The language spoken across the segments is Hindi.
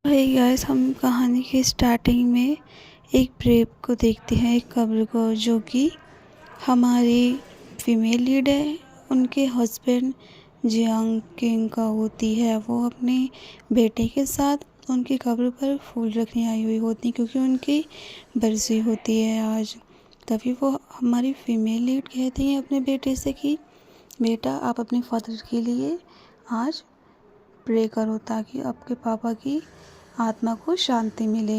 हे गाइस, हम कहानी की स्टार्टिंग में एक ब्रेव को देखते हैं, एक कब्र को, जो कि हमारी फीमेल लीड है। उनके हस्बैंड जियांग किंग का होती है। वो अपने बेटे के साथ उनकी कब्र पर फूल रखने आई हुई होती, क्योंकि उनकी बरसी होती है आज। तभी वो हमारी फीमेल लीड कहती है अपने बेटे से कि बेटा, आप अपने फादर के लिए आज प्रे करो ताकि आपके पापा की आत्मा को शांति मिले।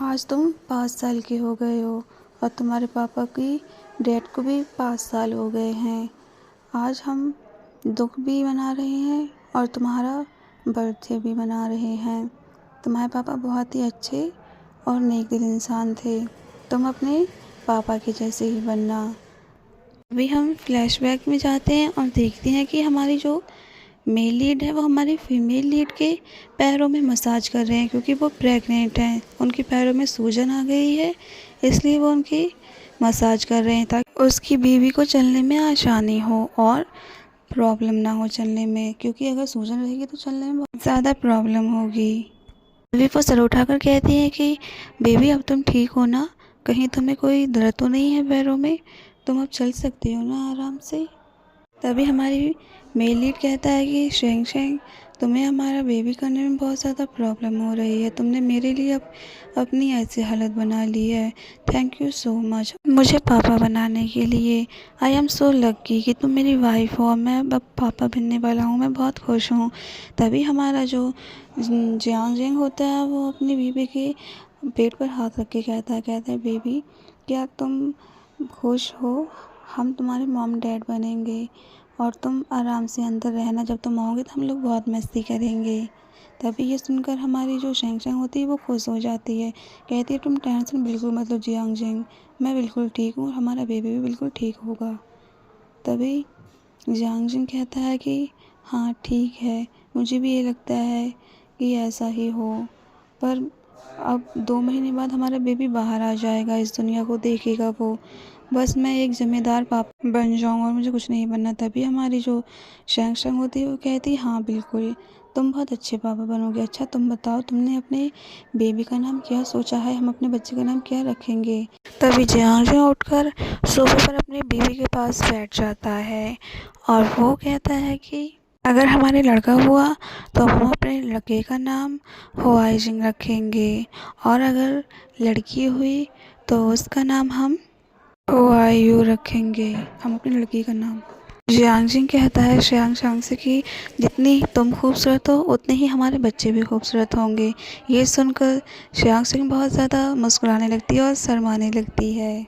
आज तुम 5 साल के हो गए हो और तुम्हारे पापा की डेथ को भी 5 साल हो गए हैं। आज हम दुख भी मना रहे हैं और तुम्हारा बर्थडे भी मना रहे हैं। तुम्हारे पापा बहुत ही अच्छे और नेक दिल इंसान थे। तुम अपने पापा के जैसे ही बनना। अभी हम फ्लैशबैक में जाते हैं और देखते हैं कि हमारी जो मेल लीड है वो हमारी फीमेल लीड के पैरों में मसाज कर रहे हैं, क्योंकि वो प्रेग्नेंट हैं। उनके पैरों में सूजन आ गई है, इसलिए वो उनकी मसाज कर रहे हैं ताकि उसकी बीवी को चलने में आसानी हो और प्रॉब्लम ना हो चलने में, क्योंकि अगर सूजन रहेगी तो चलने में बहुत ज़्यादा प्रॉब्लम होगी। बेबी को सर उठाकर कहती है कि बेबी, अब तुम ठीक हो ना? कहीं तुम्हें कोई दर्द तो नहीं है पैरों में? तुम अब चल सकती हो ना आराम से? तभी हमारी मेल लीड कहता है कि शेंग शेंग, तुम्हें हमारा बेबी करने में बहुत ज़्यादा प्रॉब्लम हो रही है। तुमने मेरे लिए अब अपनी ऐसी हालत बना ली है। थैंक यू सो मच मुझे पापा बनाने के लिए। आई एम सो लकी कि तुम मेरी वाइफ हो। मैं अब पापा बनने वाला हूँ। मैं बहुत खुश हूँ। तभी हमारा जो जियांग जिंग होता है वो अपनी बीवी के पेट पर हाथ रख के कहता है बेबी, क्या तुम खुश हो? हम तुम्हारे मॉम डैड बनेंगे और तुम आराम से अंदर रहना। जब तुम आओगे तो हम लोग बहुत मस्ती करेंगे। तभी ये सुनकर हमारी जो शेंग शेंग होती है वो खुश हो जाती है। कहती है तुम टेंशन बिल्कुल मत लो जियांग जिंग, मैं बिल्कुल ठीक हूँ और हमारा बेबी भी बिल्कुल ठीक होगा। तभी जियांग जिंग कहता है कि हाँ ठीक है, मुझे भी ये लगता है कि ऐसा ही हो, पर अब 2 महीने बाद हमारा बेबी बाहर आ जाएगा, इस दुनिया को देखेगा वो। बस मैं एक ज़िम्मेदार पापा बन जाऊँगा और मुझे कुछ नहीं बनना। तभी हमारी जो शेंग शेंग होती है वो कहती है हाँ बिल्कुल, तुम बहुत अच्छे पापा बनोगे। अच्छा तुम बताओ, तुमने अपने बेबी का नाम क्या सोचा है? हम अपने बच्चे का नाम क्या रखेंगे? तभी जियांग जियांग उठकर सोफे पर अपने बेबी के पास बैठ जाता है और वो कहता है कि अगर हमारे लड़का हुआ तो हम अपने लड़के का नाम हुआई जिंग रखेंगे, और अगर लड़की हुई तो उसका नाम हम हुआयू रखेंगे। हम अपनी लड़की का नाम। जियांग जिंग कहता है शियांग शांग से कि जितनी तुम खूबसूरत हो उतने ही हमारे बच्चे भी खूबसूरत होंगे। ये सुनकर शियांग सिंह बहुत ज़्यादा मुस्कुराने लगती है और शर्माने लगती है।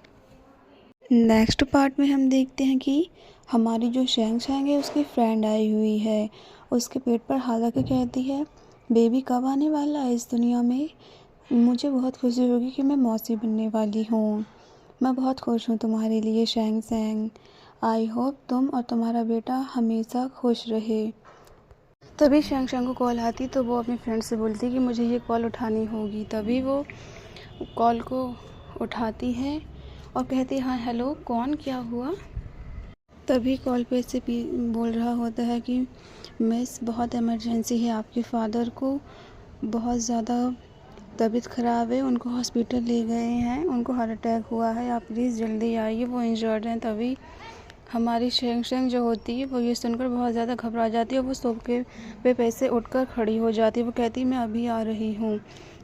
नेक्स्ट पार्ट में हम देखते हैं कि हमारी जो शेंग शेंग है उसकी फ्रेंड आई हुई है। उसके पेट पर हाथ रख के कहती है बेबी कब आने वाला है इस दुनिया में? मुझे बहुत खुशी होगी कि मैं मौसी बनने वाली हूँ। मैं बहुत खुश हूँ तुम्हारे लिए शेंग शेंग। आई होप तुम और तुम्हारा बेटा हमेशा खुश रहे। तभी शेंग शेंग को कॉल आती तो वो अपनी फ्रेंड से बोलती कि मुझे ये कॉल उठानी होगी। तभी वो कॉल को उठाती है और कहती हाँ हेलो, कौन, क्या हुआ? तभी कॉल पे से बोल रहा होता है कि मिस, बहुत इमरजेंसी है, आपके फादर को बहुत ज़्यादा तबीयत ख़राब है, उनको हॉस्पिटल ले गए हैं, उनको हार्ट अटैक हुआ है, आप प्लीज़ जल्दी आइए, वो इंजर्ड हैं। तभी हमारी शेंग शेंग जो होती है वो ये सुनकर बहुत ज़्यादा घबरा जाती है और वो सोफे पे पैसे उठकर खड़ी हो जाती है। वो कहती है मैं अभी आ रही हूँ,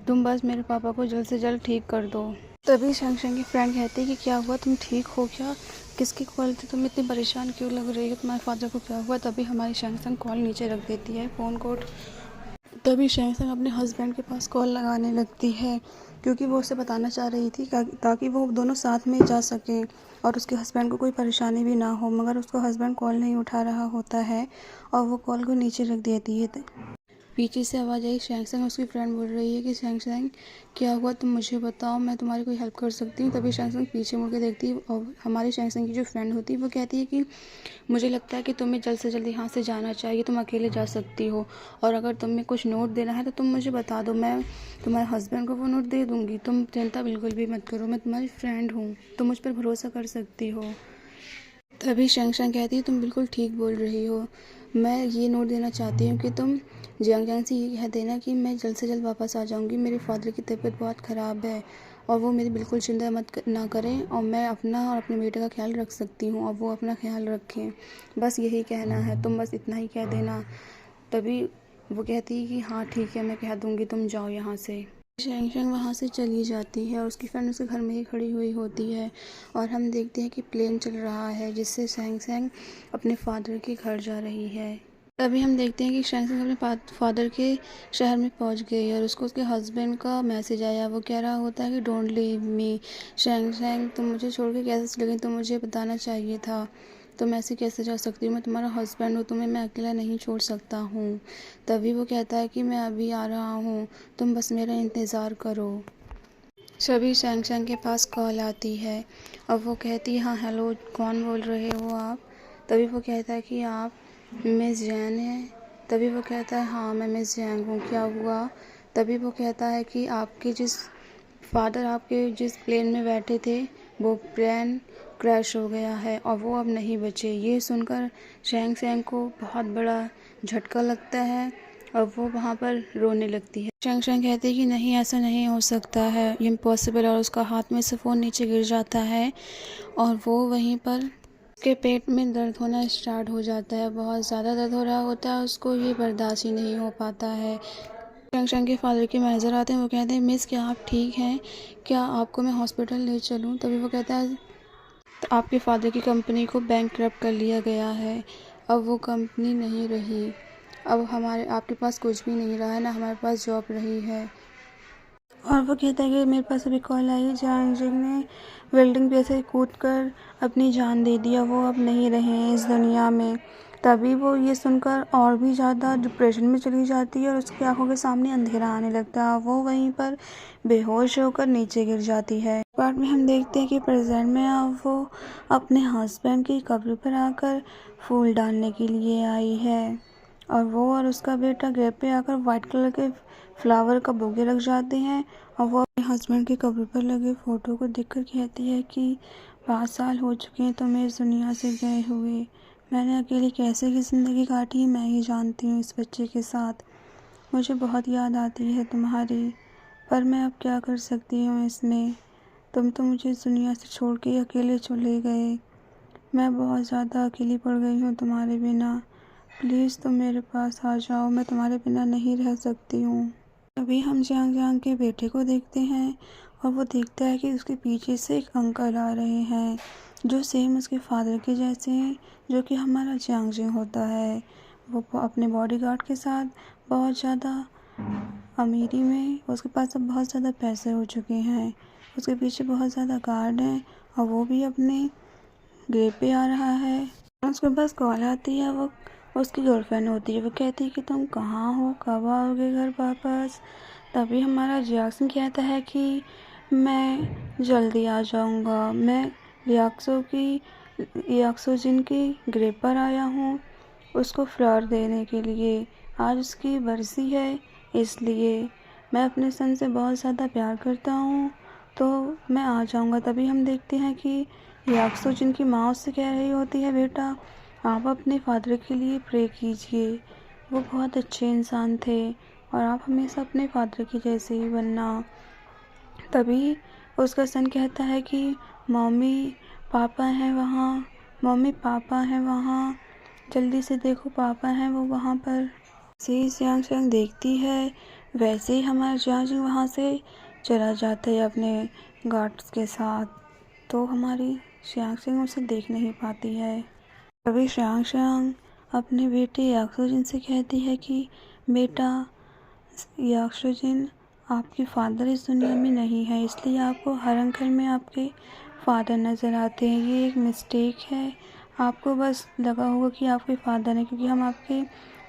तुम बस मेरे पापा को जल्द से जल्द ठीक कर दो। तभी शेंग शेंग की फ्रेंड कहती है कि क्या हुआ, तुम ठीक हो क्या? किसकी कॉल थी? तुम इतनी परेशान क्यों लग रही हो? तुम्हारे फादर को क्या हुआ? तभी हमारी शेंग शेंग कॉल नीचे रख देती है, फ़ोन को। तभी शेंग शेंग अपने हस्बैंड के पास कॉल लगाने लगती है, क्योंकि वो उसे बताना चाह रही थी ताकि वो दोनों साथ में जा सकें और उसके हस्बैंड को कोई परेशानी भी ना हो। मगर उसका हस्बैंड कॉल नहीं उठा रहा होता है और वो कॉल को नीचे रख देती है। पीछे से आवाज़ आई, शेंग शेंग उसकी फ्रेंड बोल रही है कि शेंग शेंग क्या हुआ, तुम मुझे बताओ, मैं तुम्हारी कोई हेल्प कर सकती हूँ। तभी शेंग शेंग पीछे मुड़ के देखती है और हमारी शेंग शेंग की जो फ्रेंड होती है वो कहती है कि मुझे लगता है कि तुम्हें जल्द से जल्द यहाँ से जाना चाहिए, तुम अकेले जा सकती हो, और अगर तुम्हें कुछ नोट देना है तो तुम मुझे बता दो, मैं तुम्हारे हस्बैंड को वो नोट दे दूँगी। तुम चिंता बिल्कुल भी मत करो, मैं तुम्हारी फ्रेंड हूँ, तुम मुझ पर भरोसा कर सकती हो। तभी शेंग शेंग कहती है तुम बिल्कुल ठीक बोल रही हो, मैं ये नोट देना चाहती हूँ कि तुम जियांग जियांग से ये कह देना कि मैं जल्द से जल्द वापस आ जाऊंगी, मेरे फादर की तबीयत बहुत ख़राब है और वो मेरी बिल्कुल चिंता ना करें और मैं अपना और अपने बेटे का ख्याल रख सकती हूँ और वो अपना ख्याल रखें। बस यही कहना है, तुम बस इतना ही कह देना। तभी वो कहती है कि हाँ ठीक है, मैं कह दूँगी, तुम जाओ यहाँ से। शेंग शेंग वहाँ से चली जाती है और उसकी फ्रेंड उसके घर में ही खड़ी हुई होती है और हम देखते हैं कि प्लेन चल रहा है जिससे शेंग शेंग अपने फादर के घर जा रही है। तभी हम देखते हैं कि शेंग शेंग अपने फादर के शहर में पहुंच गई और उसको उसके हस्बैंड का मैसेज आया। वो कह रहा होता है कि डोंट लीव मी, शेंग शेंग तुम मुझे छोड़ के कैसे चले गई, तुम मुझे बताना चाहिए था, तुम ऐसे कैसे जा सकती हो, मैं तुम्हारा हस्बैंड हूँ, तुम्हें मैं अकेला नहीं छोड़ सकता हूँ। तभी वो कहता है कि मैं अभी आ रहा हूँ, तुम बस मेरा इंतज़ार करो। सभी शेंग शेंग के पास कॉल आती है और वो कहती है हाँ हेलो, कौन बोल रहे हो आप। तभी वो कहता है कि आप मिस जैन हैं। तभी वो कहता है हाँ मैं मिस जैन हूँ, क्या हुआ। तभी वो कहता है कि आपके जिस प्लेन में बैठे थे वो प्लेन क्रैश हो गया है और वो अब नहीं बचे। ये सुनकर शेंग शेंग को बहुत बड़ा झटका लगता है और वो वहाँ पर रोने लगती है। शेंग शेंग कहती है कि नहीं ऐसा नहीं हो सकता है, ये इम्पॉसिबल, और उसका हाथ में से फ़ोन नीचे गिर जाता है और वो वहीं पर उसके पेट में दर्द होना स्टार्ट हो जाता है। बहुत ज़्यादा दर्द हो रहा होता है, उसको ये बर्दाश्त ही नहीं हो पाता है। शेंग शेंग के फादर के मैनेजर आते हैं। वो कहते हैं मिस क्या आप ठीक हैं, क्या आपको मैं हॉस्पिटल ले चलूँ। तभी वो कहता है तो आपके फादर की कंपनी को बैंकरप्ट कर लिया गया है, अब वो कंपनी नहीं रही, अब आपके पास कुछ भी नहीं रहा है, ना हमारे पास जॉब रही है। और वो कहता है कि मेरे पास अभी कॉल आई, जियांग जिंग ने बिल्डिंग पे से कूद कर अपनी जान दे दिया, वो अब नहीं रहे हैं इस दुनिया में। तभी वो ये सुनकर और भी ज़्यादा डिप्रेशन में चली जाती है और उसकी आंखों के सामने अंधेरा आने लगता है। वो वहीं पर बेहोश होकर नीचे गिर जाती है। पार्ट में हम देखते हैं कि प्रेजेंट में अब वो अपने हस्बैंड की कब्र पर आकर फूल डालने के लिए आई है और वो और उसका बेटा घर पे आकर वाइट कलर के फ्लावर का बुके रख जाते हैं और वो अपने हस्बैंड की कब्र पर लगे फ़ोटो को देखकर कहती है कि 5 साल हो चुके हैं तुम्हें इस दुनिया से गए हुए, मैंने अकेली कैसे की ज़िंदगी काटी मैं ही जानती हूँ इस बच्चे के साथ, मुझे बहुत याद आती है तुम्हारी, पर मैं अब क्या कर सकती हूँ इसमें, तुम तो मुझे इस दुनिया से छोड़ के अकेले चले गए, मैं बहुत ज़्यादा अकेली पड़ गई हूँ तुम्हारे बिना, प्लीज़ तुम मेरे पास आ जाओ, मैं तुम्हारे बिना नहीं रह सकती हूँ। अभी हम जियांग जियांग के बेटे को देखते हैं और वो देखता है कि उसके पीछे से एक अंकल आ रहे हैं जो सेम उसके फादर के जैसे हैं, जो कि हमारा जियांग जियांग होता है। वो अपने बॉडीगार्ड के साथ बहुत ज़्यादा अमीरी में, उसके पास अब बहुत ज़्यादा पैसे हो चुके हैं, उसके पीछे बहुत ज़्यादा गार्ड हैं और वो भी अपने गेट पे आ रहा है। उसके पास कॉल आती है, वो उसकी गर्लफ्रेंड होती है। वो कहती है कि तुम कहाँ हो, कब आओगे घर वापस। तभी हमारा जियाक्सन कहता है कि मैं जल्दी आ जाऊँगा, मैं याक्सो जिन की ग्रेव पर आया हूँ उसको फ्लावर देने के लिए, आज उसकी बरसी है, इसलिए मैं अपने सन से बहुत ज़्यादा प्यार करता हूँ, तो मैं आ जाऊँगा। तभी हम देखते हैं कि याक्सो जिनकी माँ उससे कह रही होती है बेटा आप अपने फादर के लिए प्रे कीजिए, वो बहुत अच्छे इंसान थे और आप हमेशा अपने फादर के जैसे ही बनना। तभी उसका सन कहता है कि मम्मी पापा हैं वहाँ, मम्मी पापा हैं वहाँ, जल्दी से देखो पापा हैं वो वहाँ पर। जैसे ही जियांग जियांग देखती है वैसे ही हमारा जियांग जियांग वहाँ से चला जाता है अपने गार्ड्स के साथ, तो हमारी जियांग जियांग उसे देख नहीं पाती है। तभी जियांग जियांग अपने बेटे याक्सोजिन से कहती है कि बेटा याक्सोजिन आपके फादर इस दुनिया में नहीं है, इसलिए आपको हर अंकल में आपके फादर नज़र आते हैं, ये एक मिस्टेक है, आपको बस लगा होगा कि आपके फादर हैं क्योंकि हम आपके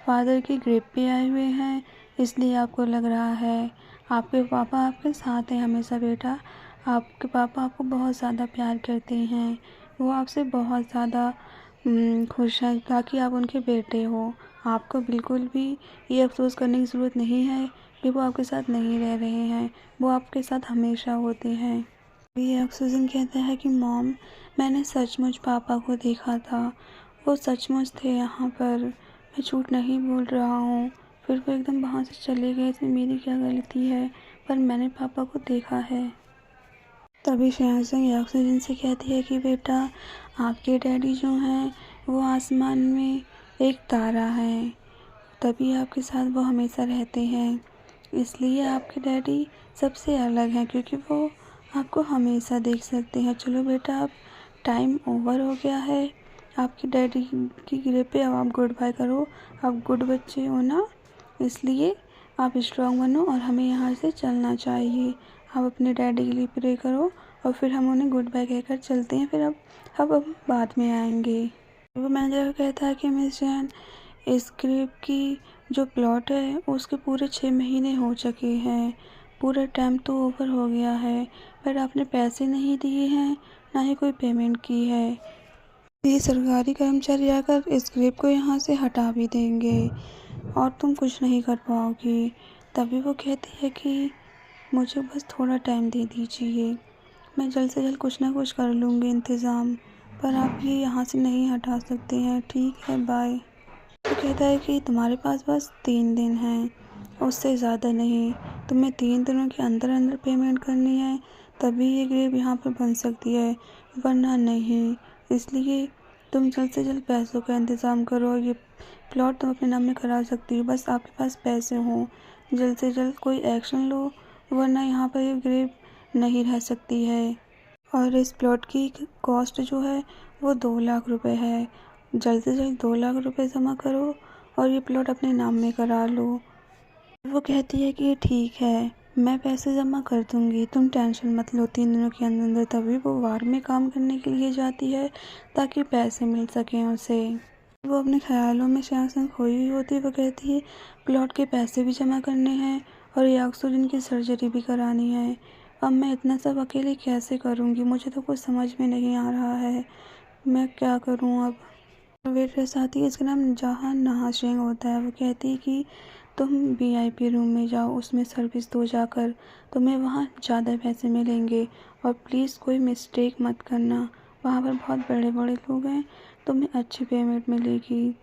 फादर की ग्रेव पे आए हुए हैं इसलिए आपको लग रहा है, आपके पापा आपके साथ हैं हमेशा बेटा, आपके पापा आपको बहुत ज़्यादा प्यार करते हैं, वो आपसे बहुत ज़्यादा खुश हैं ताकि आप उनके बेटे हो, आपको बिल्कुल भी ये अफ़सोस करने की ज़रूरत नहीं है कि वो आपके साथ नहीं रह रहे हैं, वो आपके साथ हमेशा होते हैं। ये ऑक्सीजन कहता है कि मॉम मैंने सचमुच पापा को देखा था, वो सचमुच थे यहाँ पर, मैं झूठ नहीं बोल रहा हूँ, फिर वो एकदम वहाँ से चले गए। इसमें मेरी क्या गलती है, पर मैंने पापा को देखा है। तभी श्रेयांश सिंह ऑक्सीजन से कहती है कि बेटा, आपके डैडी जो हैं वो आसमान में एक तारा है, तभी आपके साथ वो हमेशा रहते हैं। इसलिए आपके डैडी सबसे अलग हैं, क्योंकि वो आपको हमेशा देख सकते हैं। चलो बेटा, अब टाइम ओवर हो गया है आपके डैडी की ग्रेव पे, अब आप गुड बाय करो। आप गुड बच्चे हो ना, इसलिए आप स्ट्रांग बनो और हमें यहाँ से चलना चाहिए। आप अपने डैडी के लिए प्रे करो और फिर हम उन्हें गुड बाय कहकर चलते हैं। फिर अब बाद में आएंगे। वो मैनेजर कहता है कि मिस जैन, इस स्क्रिप्ट की जो प्लॉट है उसके पूरे 6 महीने हो चुके हैं, पूरा टाइम तो ओवर हो गया है, पर आपने पैसे नहीं दिए हैं, ना ही कोई पेमेंट की है। ये सरकारी कर्मचारी आकर इस स्क्रिप्ट को यहाँ से हटा भी देंगे और तुम कुछ नहीं कर पाओगी। तभी वो कहती है कि मुझे बस थोड़ा टाइम दे दीजिए, मैं जल्द से जल्द कुछ ना कुछ कर लूँगी इंतज़ाम, पर आप ये यहाँ से नहीं हटा सकते हैं। ठीक है, बाय। तो कहता है कि तुम्हारे पास बस 3 दिन हैं, उससे ज़्यादा नहीं। तुम्हें 3 दिनों के अंदर अंदर पेमेंट करनी है, तभी ये ग्रेव यहाँ पर बन सकती है, वरना नहीं। इसलिए तुम जल्द से जल्द पैसों का इंतज़ाम करो। ये प्लॉट तुम अपने नाम में करा सकती हो, बस आपके पास पैसे हों। जल्द से जल्द कोई एक्शन लो, वरना यहाँ पर ये ग्रेव नहीं रह सकती है। और इस प्लॉट की कॉस्ट जो है वो 2 लाख रुपए है। जल्द से जल्द 2 लाख रुपए जमा करो और ये प्लॉट अपने नाम में करा लो। वो कहती है कि ठीक है, मैं पैसे जमा कर दूंगी, तुम टेंशन मत लो, 3 दिनों के अंदर अंदर। तभी वो वार में काम करने के लिए जाती है ताकि पैसे मिल सकें उसे। वो अपने ख्यालों में श्रेयांश सिंह खोई हुई होती है। वो कहती है प्लॉट के पैसे भी जमा करने हैं और ये ऑक्सीजन की सर्जरी भी करानी है। अब मैं इतना सब अकेले कैसे करूँगी, मुझे तो कुछ समझ में नहीं आ रहा है, मैं क्या करूँ अब। वेट्रेस आती है, इसका नाम जहाँ नहाज सिंह होता है। वो कहती है कि तुम VIP रूम में जाओ, उसमें सर्विस दो जाकर, तुम्हें वहाँ ज़्यादा पैसे मिलेंगे और प्लीज़ कोई मिस्टेक मत करना, वहाँ पर बहुत बड़े बड़े लोग हैं, तुम्हें अच्छी पेमेंट मिलेगी,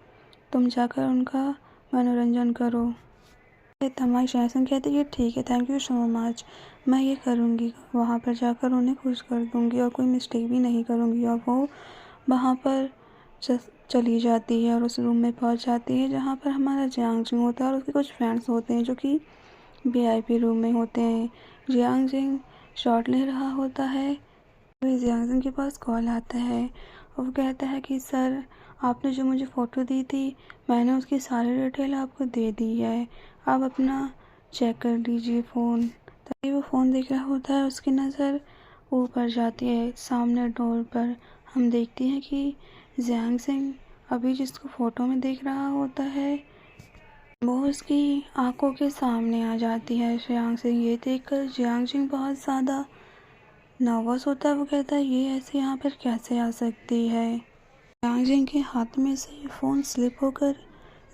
तुम जाकर उनका मनोरंजन करो। तमाई शहसन कहती है ठीक है, थैंक यू सो मच, मैं ये करूँगी, वहाँ पर जाकर उन्हें खुश कर दूँगी और कोई मिस्टेक भी नहीं करूँगी। और वो वहाँ पर चली जाती है और उस रूम में पहुँच जाती है जहाँ पर हमारा जियांग जिंग होता है और उसके कुछ फ्रेंड्स होते हैं जो कि VIP रूम में होते हैं। जियांग जिंग शॉट ले रहा होता है, तो जियांग जिंग के पास कॉल आता है और वो कहता है कि सर, आपने जो मुझे फ़ोटो दी थी, मैंने उसकी सारी डिटेल आपको दे दी है, आप अपना चेक कर लीजिए फ़ोन। तभी वो फ़ोन देख रहा होता है, उसकी नज़र ऊपर जाती है सामने डोर पर। हम देखते हैं कि जियांग सिंह अभी जिसको फ़ोटो में देख रहा होता है वो उसकी आंखों के सामने आ जाती है। जियांग सिंह ये देखकर जियांग सिंह बहुत ज़्यादा नर्वस होता है। वो कहता है ये ऐसे यहाँ पर कैसे आ सकती है। जियांग सिंह के हाथ में से फ़ोन स्लिप होकर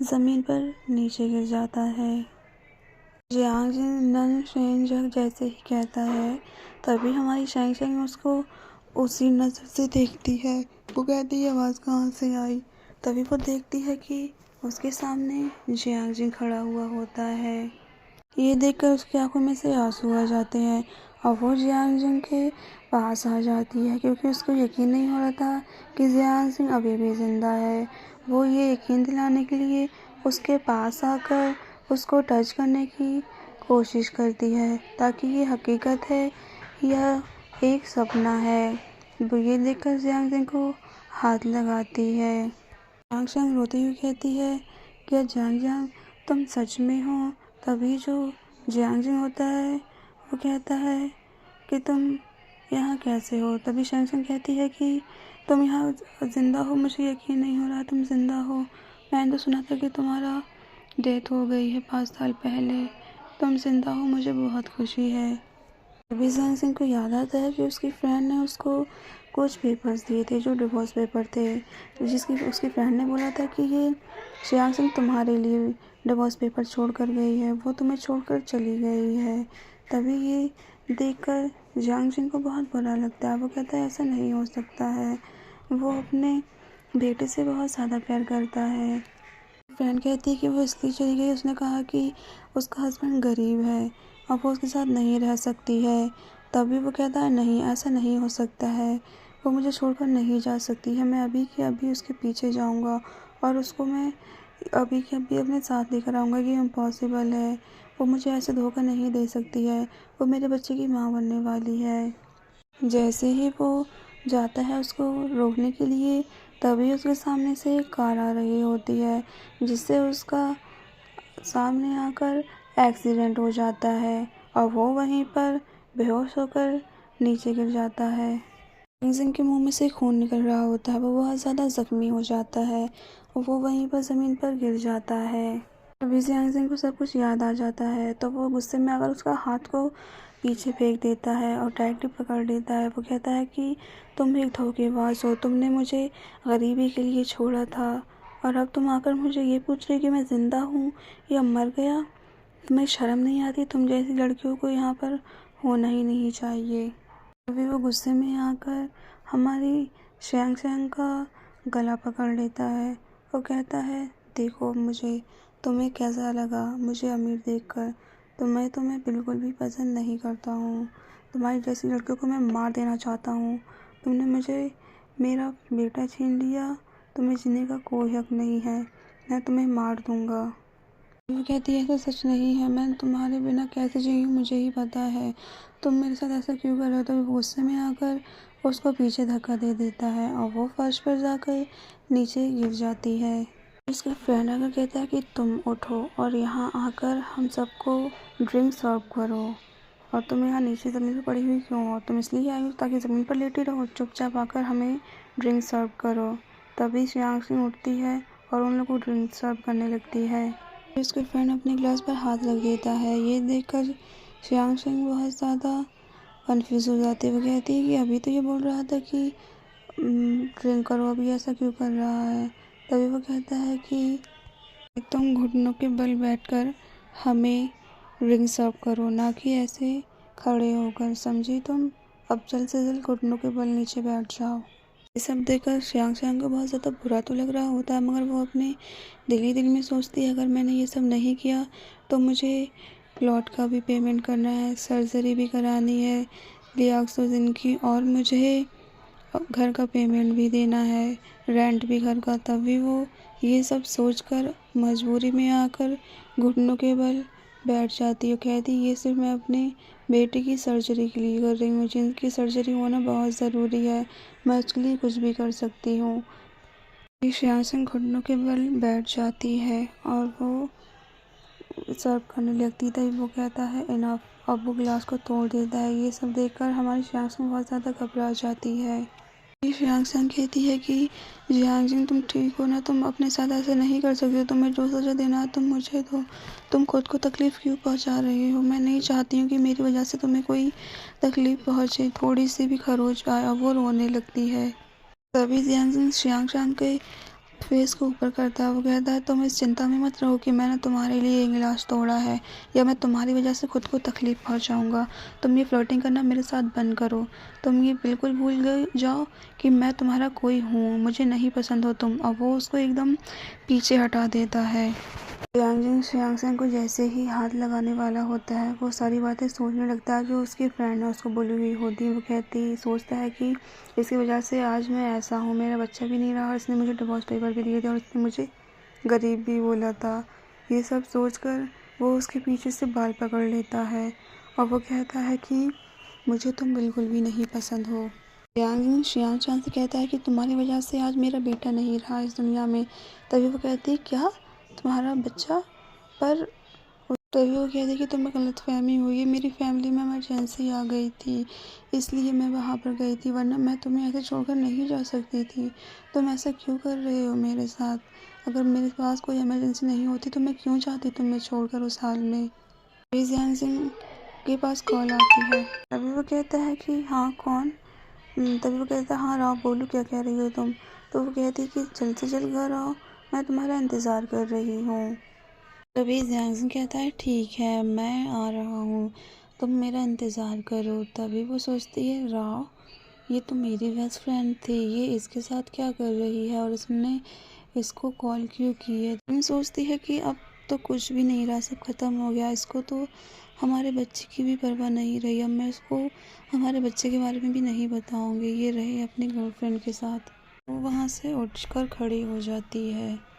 ज़मीन पर नीचे गिर जाता है। जियांग जिंग नन शेंजक जैसे ही कहता है, तभी हमारी शेंग शेंग उसको उसी नज़र से देखती है। वो कहती है आवाज़ कहाँ से आई। तभी वो देखती है कि उसके सामने जियांग जिंग खड़ा हुआ होता है। ये देखकर उसकी आंखों में से आंसू आ जाते हैं और वो जियांग जिंग के पास आ जाती है, क्योंकि उसको यकीन नहीं हो रहा था कि जियांग जिंग अभी भी ज़िंदा है। वो ये यकीन दिलाने के लिए उसके पास आकर उसको टच करने की कोशिश करती है ताकि ये हकीकत है या एक सपना है। वो ये देखकर जियांग जिंग को हाथ लगाती है। जियांग जिंग रोती हुई कहती है क्या जियांग जिंग तुम सच में हो। तभी जो जियांग जिंग होता है वो कहता है कि तुम यहाँ कैसे हो। तभी जियांग जिंग कहती है कि तुम यहाँ ज़िंदा हो, मुझे यकीन नहीं हो रहा तुम ज़िंदा हो। मैंने तो सुना था कि तुम्हारा डेथ हो गई है 5 साल पहले, तुम ज़िंदा हो, मुझे बहुत खुशी है। तभी जियांग सिंह को याद आता है कि उसकी फ्रेंड ने उसको कुछ पेपर्स दिए थे जो डिवोर्स पेपर थे, जिसकी उसकी फ्रेंड ने बोला था कि ये जियांग सिंह तुम्हारे लिए डिवोर्स पेपर छोड़ कर गई है, वो तुम्हें छोड़कर चली गई है। तभी ये देखकर जियांग सिंह को बहुत बुरा लगता है। वो कहता है ऐसा नहीं हो सकता है, वो अपने बेटे से बहुत ज़्यादा प्यार करता है। फ्रेंड कहती है कि वो इसलिए चली गई, उसने कहा कि उसका हस्बैंड गरीब है और वो उसके साथ नहीं रह सकती है। तभी वो कहता है नहीं, ऐसा नहीं हो सकता है, वो मुझे छोड़कर नहीं जा सकती है, मैं अभी के अभी उसके पीछे जाऊंगा और उसको मैं अभी के अभी अपने साथ लेकर आऊँगा। ये इम्पॉसिबल है, वो मुझे ऐसे धोखा नहीं दे सकती है, वो मेरे बच्चे की माँ बनने वाली है। जैसे ही वो जाता है उसको रोकने के लिए, तभी उसके सामने से एक कार आ रही होती है, जिससे उसका सामने आकर एक्सीडेंट हो जाता है और वो वहीं पर बेहोश होकर नीचे गिर जाता है। सिंह के मुंह में से खून निकल रहा होता है, वो बहुत ज़्यादा ज़ख्मी हो जाता है और वो वहीं पर ज़मीन पर गिर जाता है। तभी जियांग सिंह को सब कुछ याद आ जाता है, तो वो गुस्से में आकर उसका हाथ को पीछे फेंक देता है और टाइटली पकड़ लेता है। वो कहता है कि तुम एक धोखेबाज हो, तुमने मुझे गरीबी के लिए छोड़ा था और अब तुम आकर मुझे ये पूछ रहे कि मैं ज़िंदा हूँ या मर गया। तुम्हें शर्म नहीं आती? तुम जैसी लड़कियों को यहाँ पर होना ही नहीं चाहिए। तभी वो गुस्से में आकर हमारी शैंग शैंग का गला पकड़ लेता है। वो कहता है देखो मुझे, तुम्हें कैसा लगा मुझे अमीर देखकर? तो मैं तुम्हें बिल्कुल भी पसंद नहीं करता हूँ, तुम्हारी जैसी लड़कियों को मैं मार देना चाहता हूँ। तुमने मुझे मेरा बेटा छीन लिया, तुम्हें जीने का कोई हक नहीं है, मैं तुम्हें मार दूँगा। वो कहती है ऐसा सच नहीं है, मैं तुम्हारे बिना कैसे जी हूँ मुझे ही पता है, तुम मेरे साथ ऐसा क्यों कर रहे हो? तो वो गुस्से में आकर उसको पीछे धक्का दे देता है और वो फर्श पर जाकर नीचे गिर जाती है। उसका फ्रेंड आकर कहता है कि तुम उठो और यहाँ आकर हम सबको ड्रिंक सर्व करो, और तुम यहाँ नीचे ज़मीन पर पड़ी हुई क्यों हो? तुम इसलिए आई हो ताकि ज़मीन पर लेटी रहो? चुपचाप आकर हमें ड्रिंक सर्व करो। तभी श्रेयांश सिंह उठती है और उन लोगों को ड्रिंक सर्व करने लगती है। उसके फ्रेंड अपने ग्लास पर हाथ रख देता है। ये देखकर श्रेयांश सिंह बहुत ज़्यादा कन्फ्यूज़ हो जाती है। वो कहती है कि अभी तो ये बोल रहा था कि ड्रिंक करो, अभी ऐसा क्यों कर रहा है? तभी वो कहता है कि तुम घुटनों के बल बैठकर हमें ड्रिंक सर्व करो, ना कि ऐसे खड़े होकर, समझी तुम? अब जल्द से जल्द घुटनों के बल नीचे बैठ जाओ। ये सब देखकर श्रेयांग श्रेयांग को बहुत ज़्यादा बुरा तो लग रहा होता है, मगर वो अपने दिल ही दिल में सोचती है अगर मैंने ये सब नहीं किया तो मुझे प्लॉट का भी पेमेंट करना है, सर्जरी भी करानी है लियाकत दिन की, और मुझे घर का पेमेंट भी देना है, रेंट भी घर का। तभी वो ये सब सोचकर मजबूरी में आकर घुटनों के बल बैठ जाती है। कहती ये सिर्फ मैं अपने बेटे की सर्जरी के लिए कर रही हूँ, जिनकी सर्जरी होना बहुत ज़रूरी है, मैं उसके लिए कुछ भी कर सकती हूँ। श्रेयांश सिंह घुटनों के बल बैठ जाती है और वो सर्व करने लगती, तभी वो कहता है इनफ, अब वो गिलास को तोड़ देता है। ये सब देखकर हमारी श्रेयांश सिंह बहुत ज़्यादा घबरा जाती है। श्रेयांश सिंह कहती है कि जियांग सिंह तुम ठीक हो ना, तुम अपने साथ ऐसे नहीं कर सकते, तुम्हें जो सजा देना है तुम मुझे दो, तुम खुद को तकलीफ़ क्यों पहुंचा रही हो? मैं नहीं चाहती हूँ कि मेरी वजह से तुम्हें कोई तकलीफ़ पहुंचे, थोड़ी सी भी खरोच आए। और वो रोने लगती है। तभी जियांग सिंह श्रेयांग सिंह के फेस को ऊपर करता है। वो कहता है तुम इस चिंता में मत रहो कि मैंने तुम्हारे लिए एक गिलास तोड़ा है या मैं तुम्हारी वजह से खुद को तकलीफ़ पहुंचाऊंगा। तुम ये फ्लर्टिंग करना मेरे साथ बंद करो, तुम ये बिल्कुल भूल गए जाओ कि मैं तुम्हारा कोई हूँ, मुझे नहीं पसंद हो तुम। और वो उसको एकदम पीछे हटा देता है। श्रेयांग सिंह को जैसे ही हाथ लगाने वाला होता है, वो सारी बातें सोचने लगता है जो उसकी फ्रेंड ने उसको बोली हुई होती है। वो सोचता है कि इसकी वजह से आज मैं ऐसा हूँ, मेरा बच्चा भी नहीं रहा और इसने मुझे डिवोर्स पेपर भी दिए थे और इसने मुझे गरीब भी बोला था। ये सब सोचकर वो उसके पीछे से बाल पकड़ लेता है और वो कहता है कि मुझे तुम बिल्कुल भी नहीं पसंद हो। श्रेयांश से कहता है कि तुम्हारी वजह से आज मेरा बेटा नहीं रहा इस दुनिया में। तभी वो कहती है क्या तुम्हारा बच्चा? पर तभी वो कहती है कि तुम्हें गलतफहमी हुई है, मेरी फैमिली में इमरजेंसी आ गई थी इसलिए मैं वहाँ पर गई थी, वरना मैं तुम्हें ऐसे छोड़कर नहीं जा सकती थी। तुम ऐसा क्यों कर रहे हो मेरे साथ? अगर मेरे पास कोई इमरजेंसी नहीं होती तो मैं क्यों चाहती तुम्हें छोड़कर उस हाल में। जियांग सिंह के पास कॉल आती है। तभी वो कहता है कि हाँ कौन? तभी वो कहता है हाँ राव बोलो क्या कह रही हो तुम? तो वो कहती है कि जल्द से जल्द घर आओ, मैं तुम्हारा इंतज़ार कर रही हूँ। तभी जियांग सिंह कहता है ठीक है मैं आ रहा हूँ, तुम मेरा इंतज़ार करो। तभी वो सोचती है राव ये तो मेरी बेस्ट फ्रेंड थी, ये इसके साथ क्या कर रही है और इसने इसको कॉल क्यों की है। तुम सोचती है कि अब तो कुछ भी नहीं रहा, सब ख़त्म हो गया। इसको तो हमारे बच्चे की भी परवाह नहीं रही। अब मैं उसको हमारे बच्चे के बारे में भी नहीं बताऊंगी। ये रहे अपनी गर्लफ्रेंड के साथ। वो वहाँ से उठकर खड़ी हो जाती है।